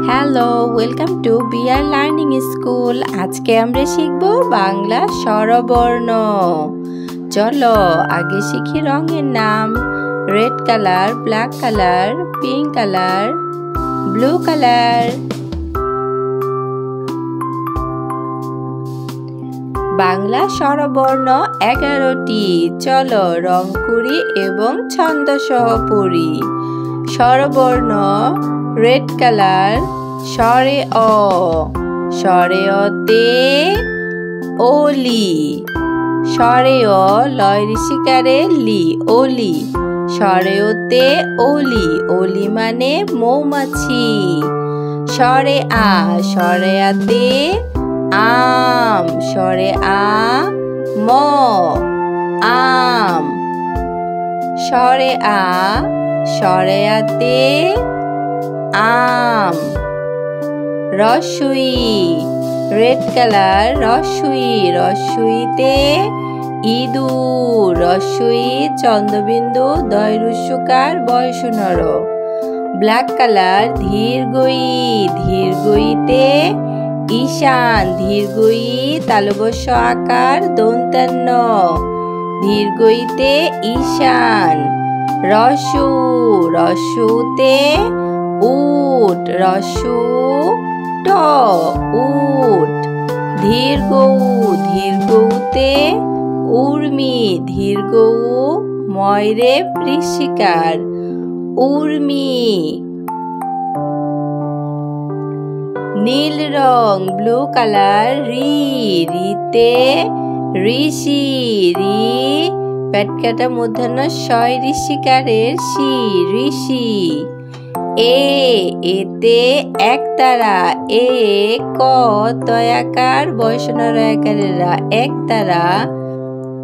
Hello, welcome to BR learning school. আজকে আমরা শিখব বাংলা স্বরবর্ণ। চলো আগে শিখি রঙের নাম। Red colour, black colour, pink colour, blue colour. Bangla স্বরবর্ণ 11টি। চলো রং করি এবং ছন্দ সহ পড়ি। স্বরবর্ণ রেড কালার, স্বরে অ, স্বরে অতে ওলি, স্বরে অ লয় ঋষিকারে লি, ওলি, স্বরে ওতে ওলি, ওলি মানে মৌমাছি। স্বরে আ, স্বরে আতে আম, স্বরে আ ম, আম, স্বরে আ, স্বরে আতে আম। রস্যই রেড কালার, রস্যই, রস্যইতে ইঁদুর, রস্যই চন্দ্রবিন্দু দয়রস্যকার বয়সনর। ব্ল্যাক কালার ধীরগই, ধীরগইতে ঈশান, ধীরগই তালবস্য আকার দন্তান্ন, ধীরগইতে ঈশান। রস্যু, রস্যুতে উট, রস্যু ট, উট। ধীরগৌ, ধীরগৌতে উর্মি, ধীরগৌ ময়রে বৃশ্চিকার, উর্মি। নীল রং ব্লু কালার, রি, রিতে ঋষি, রি পেটকাটা মূর্ধন্য শয় ঋষিকারের শি, ঋষি। এতে একতারা, এ ক তয়াকার বয়সনর একারেরা, একতারা।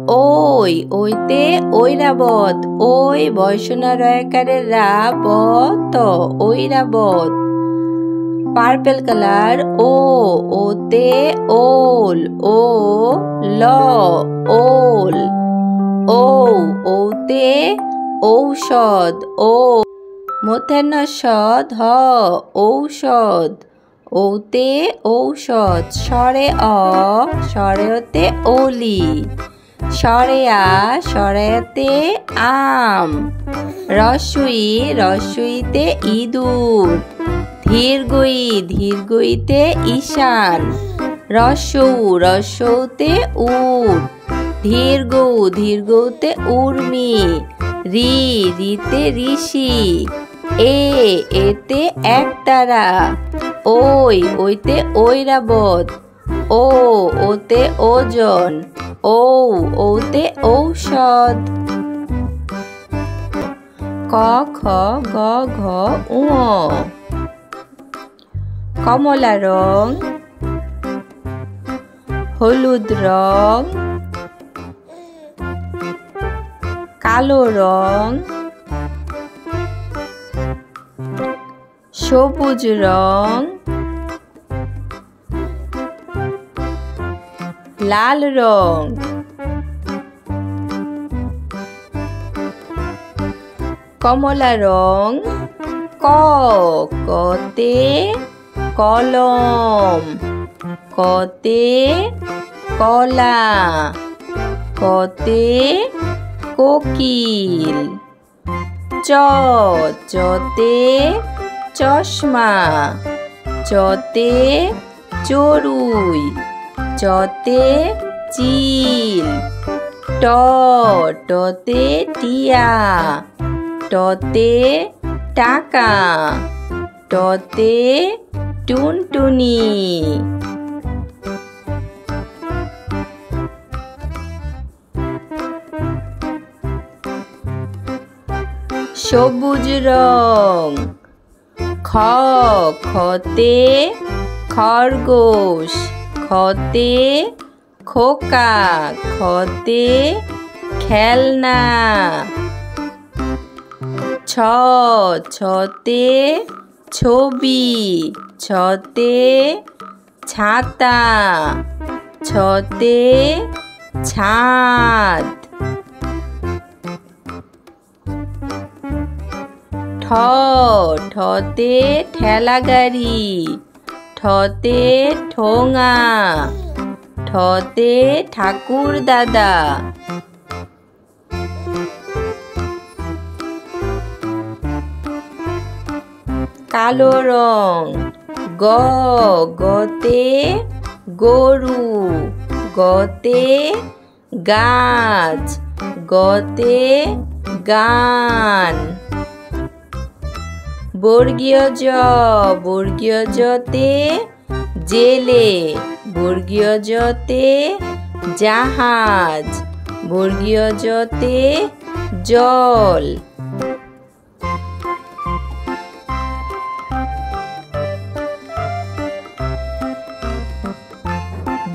ওই, ওইতে ঐরাবত, ওই বয়সনর একারের রা ব ত, ঐরাবত। পার্পল কালার ও, ওতে ওল, ও ল, ওল, ও, ওতে ঔষধ, ও মূর্ধন্য ষ ধ, ঔষধ, ওতে ঔষধ। স্বরে অ, স্বরে অতে ওলি, স্বরে আ, স্বরে আতে আম। রস্যই, রস্যইতে ইঁদুর, ধীরগই, ধীরগইতে ঈশান। রস্যৌ, রস্যৌতে উট, ধীরগৌ, ধীরগৌতে উর্মি। রি, রিতে ঋষি। এতে একতারা। ওই, ওইতে ঐরাবত, ও, ওতে ওজন, ঔ, ওতে ঔষধ। ক খ গ ঘ ঙ। কমলা রং, হলুদ রং, কালো রং, সবুজ রং, লাল রং। কমলা রং ক, কতে কলম, কতে কলা, কতে কোকিল। চ, চতে চশমা, চতে চড়ুই, চতে চিল। ট, টতে টিয়া, টতে টাকা, টতে টুনটুনি। সবুজ রং খ, খতে খরগোশ, খতে খোকা, খতে খেলনা। ছ, ছতে ছবি, ছতে ছাতা, ছতে ছাদ। ঠ, ঠ ঠতে ঠেলা গাড়ি ঠতে ঠোঙা ঠতে ঠাকুর দাদা কালো রং গ গতে গরু গতে গাছ গতে গান বর্গীয় জ বর্গীয় জতে জেলে বর্গীয় জতে জাহাজ বর্গীয় জতে জল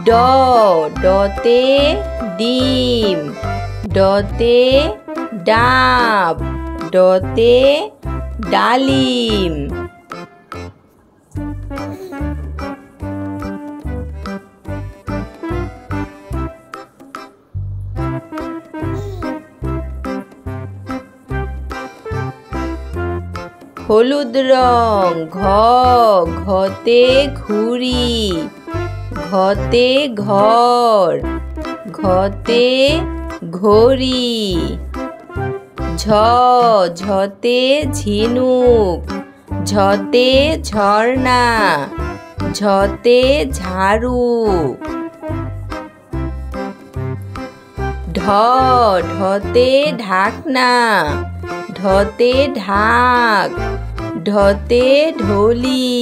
ড ডতে ডিম ডতে ডাব ডতে ডালিম হলুদ রং ঘ ঘতে ঘুড়ি ঘতে ঘর ঘতে ঘড়ি ঝ ঝতে ঝিনুক ঝতে ঝর্ণা ঝতে ঝাড়ু ঢ ঢতে ঢাকনা ঢতে ঢাক ঢতে ঢোলি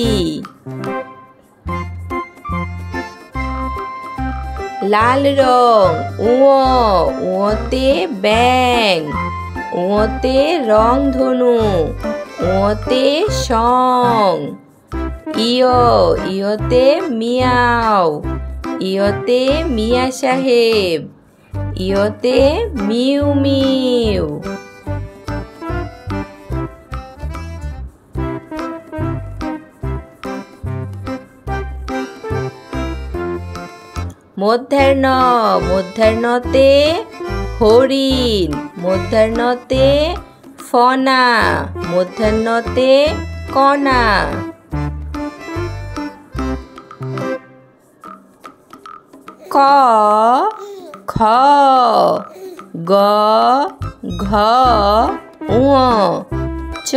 লাল রং উঁতে ব্যাঙ উঁতে রংধনু উঁতে সং ইয় ইয়তে মিয়াও ইয়তে মিয়া সাহেব ইয়তে মিউ মিউ মধ্যাহ্ন মধ্যাহ্নতে হরিণ মধ্যাহ্নতে ফনা মধ্যাহ্নতে কণা ক খ গ ঘ ঙ চ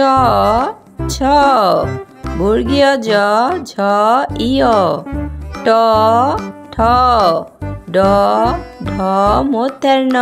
ছ বর্গীয় জ ঝ ইয় ট ঠ ড ঢ মধ্যাহ্ন